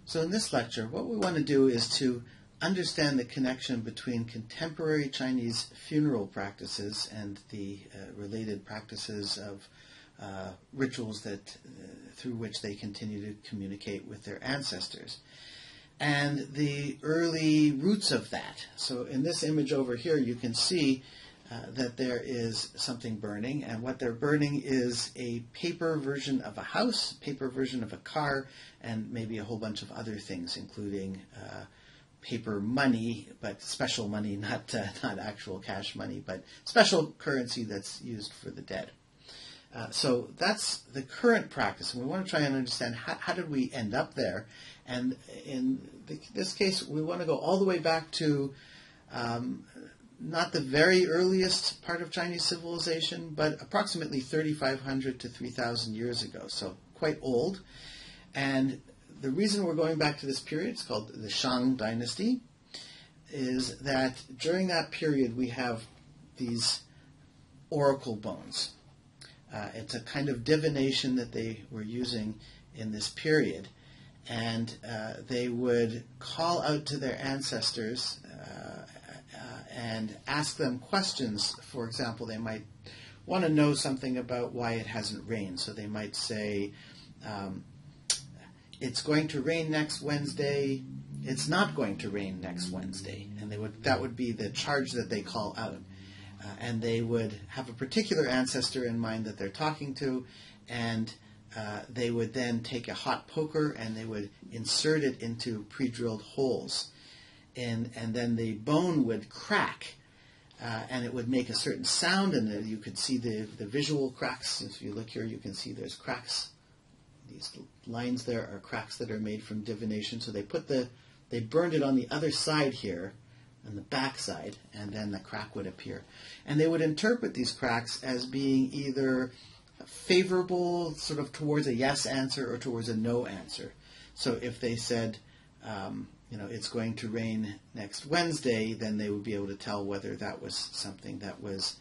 So in this lecture, what we want to do is to understand the connection between contemporary Chinese funeral practices and the related practices of rituals that through which they continue to communicate with their ancestors, and the early roots of that. So in this image over here, you can see that there is something burning, and what they're burning is a paper version of a house, paper version of a car, and maybe a whole bunch of other things, including paper money, but special money, not actual cash money, but special currency that's used for the dead. So that's the current practice, and we want to try and understand how did we end up there. And in this case, we want to go all the way back to not the very earliest part of Chinese civilization, but approximately 3,500 to 3,000 years ago, so quite old. And the reason we're going back to this period, it's called the Shang Dynasty, is that during that period we have these oracle bones. It's a kind of divination that they were using in this period. And they would call out to their ancestors and ask them questions. For example, they might want to know something about why it hasn't rained. So they might say, it's going to rain next Wednesday. It's not going to rain next Wednesday. And that would be the charge that they call out. And they would have a particular ancestor in mind that they're talking to, and they would then take a hot poker and they would insert it into pre-drilled holes. And then the bone would crack, and it would make a certain sound, and you could see the visual cracks. If you look here, you can see there's cracks. These lines there are cracks that are made from divination. So they burned it on the other side here, on the back side, and then the crack would appear. And they would interpret these cracks as being either favorable, sort of towards a yes answer, or towards a no answer. So if they said, it's going to rain next Wednesday, then they would be able to tell whether that was something that was,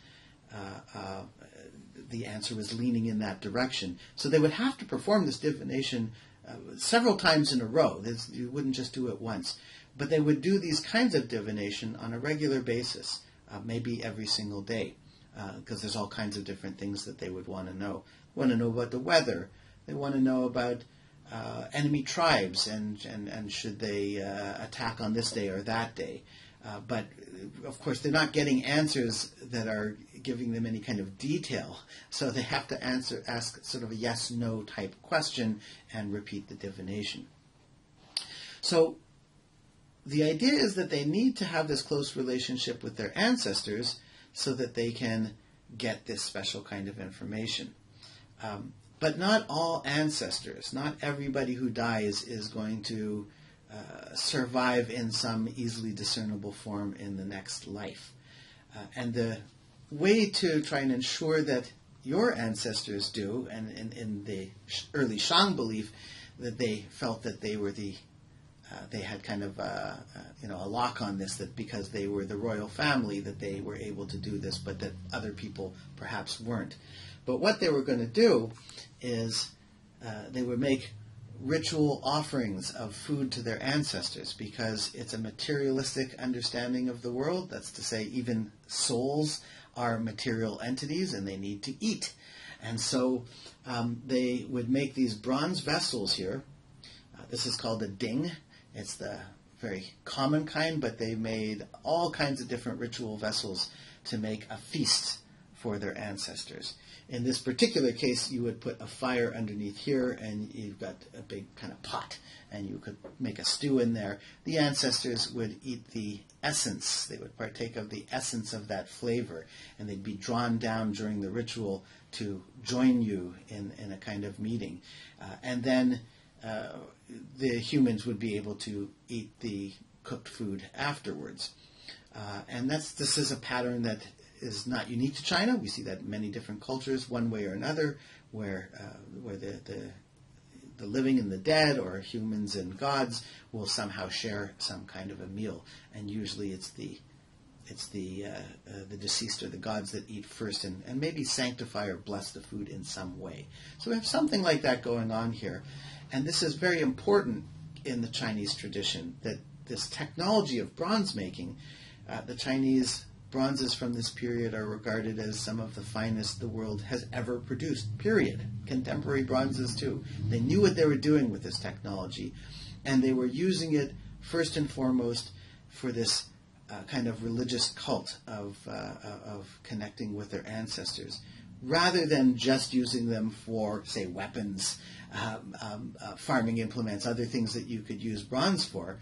the answer was leaning in that direction. So they would have to perform this divination several times in a row. You wouldn't just do it once. But they would do these kinds of divination on a regular basis, maybe every single day, because there's all kinds of different things that they would want to know. They want to know about the weather. They want to know about enemy tribes and should they attack on this day or that day. But, of course, they're not getting answers that are giving them any kind of detail. So they have to ask sort of a yes-no type question and repeat the divination. So the idea is that they need to have this close relationship with their ancestors so that they can get this special kind of information. But not all ancestors, not everybody who dies is going to survive in some easily discernible form in the next life. And the way to try and ensure that your ancestors do, and in the early Shang belief, that they felt that they were they had kind of a lock on this, that because they were the royal family that they were able to do this, but that other people perhaps weren't. But what they were going to do is they would make ritual offerings of food to their ancestors, because it's a materialistic understanding of the world. That's to say, even souls are material entities and they need to eat. And so they would make these bronze vessels here. This is called a ding. It's the very common kind, but they made all kinds of different ritual vessels to make a feast for their ancestors. In this particular case, you would put a fire underneath here, and you've got a big kind of pot, and you could make a stew in there. The ancestors would eat the essence. They would partake of the essence of that flavor, and they'd be drawn down during the ritual to join you in a kind of meeting. And then the humans would be able to eat the cooked food afterwards. And this is a pattern that is not unique to China. We see that in many different cultures, one way or another, where the living and the dead, or humans and gods, will somehow share some kind of a meal. And usually it's the deceased or the gods that eat first and maybe sanctify or bless the food in some way. So we have something like that going on here. And this is very important in the Chinese tradition, that this technology of bronze making, the Chinese bronzes from this period are regarded as some of the finest the world has ever produced, period. Contemporary bronzes too. They knew what they were doing with this technology, and they were using it first and foremost for this kind of religious cult of connecting with their ancestors, rather than just using them for, say, weapons, farming implements, other things that you could use bronze for.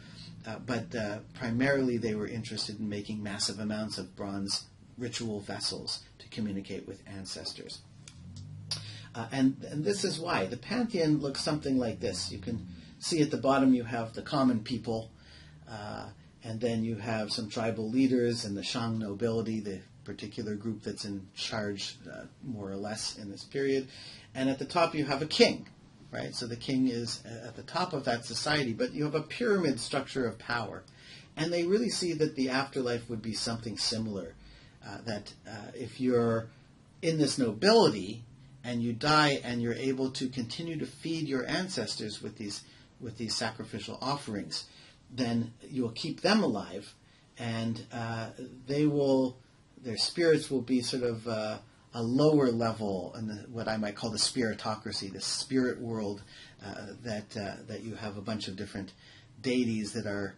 But primarily they were interested in making massive amounts of bronze ritual vessels to communicate with ancestors. And this is why. The Pantheon looks something like this. You can see at the bottom you have the common people, and then you have some tribal leaders and the Shang nobility, the particular group that's in charge more or less in this period. And at the top you have a king. Right? So the king is at the top of that society, but you have a pyramid structure of power. And they really see that the afterlife would be something similar, that if you're in this nobility and you die and you're able to continue to feed your ancestors with these sacrificial offerings, then you'll keep them alive, and their spirits will be sort of a lower level in what I might call the spiritocracy, the spirit world, that you have a bunch of different deities that are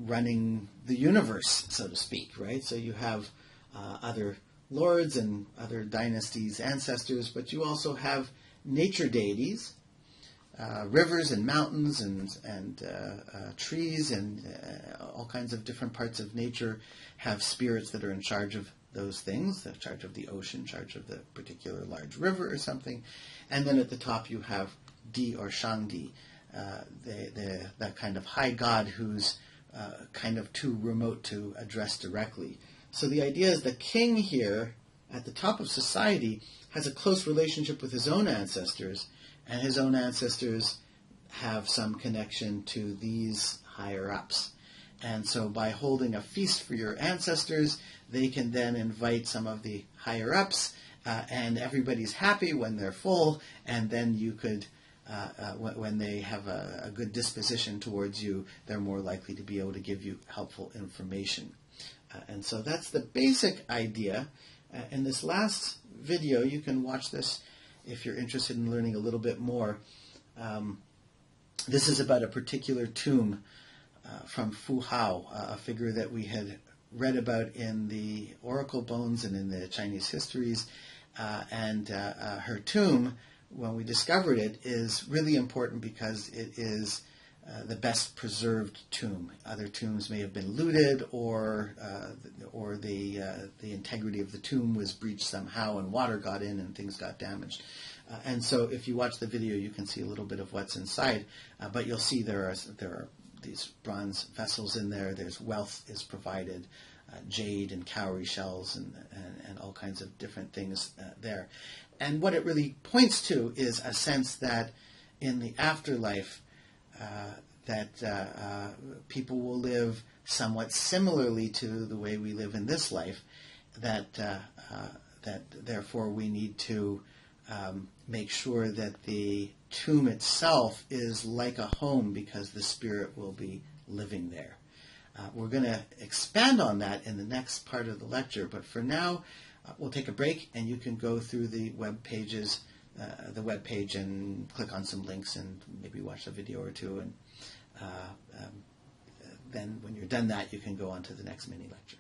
running the universe, so to speak, right? So you have other lords and other dynasties, ancestors, but you also have nature deities, rivers and mountains and trees and all kinds of different parts of nature have spirits that are in charge of those things, in charge of the ocean, in charge of the particular large river or something. And then at the top you have Di or Shangdi, that kind of high god who's kind of too remote to address directly. So the idea is the king here at the top of society has a close relationship with his own ancestors, and his own ancestors have some connection to these higher-ups. And so by holding a feast for your ancestors, they can then invite some of the higher-ups, and everybody's happy when they're full, and then you could, when they have a good disposition towards you, they're more likely to be able to give you helpful information. And so that's the basic idea. In this last video, you can watch this if you're interested in learning a little bit more. This is about a particular tomb from Fu Hao, a figure that we had read about in the oracle bones and in the Chinese histories. And her tomb, when we discovered it, is really important because it is the best preserved tomb. Other tombs may have been looted, or the integrity of the tomb was breached somehow, and water got in and things got damaged. And so, if you watch the video, you can see a little bit of what's inside. But you'll see there are these bronze vessels in there. There's wealth is provided, jade and cowrie shells and all kinds of different things there. And what it really points to is a sense that in the afterlife, that people will live somewhat similarly to the way we live in this life, that therefore we need to make sure that the tomb itself is like a home because the spirit will be living there. We're going to expand on that in the next part of the lecture, but for now we'll take a break, and you can go through the web pages, the web page, and click on some links and maybe watch a video or two, and then when you're done that, you can go on to the next mini lecture.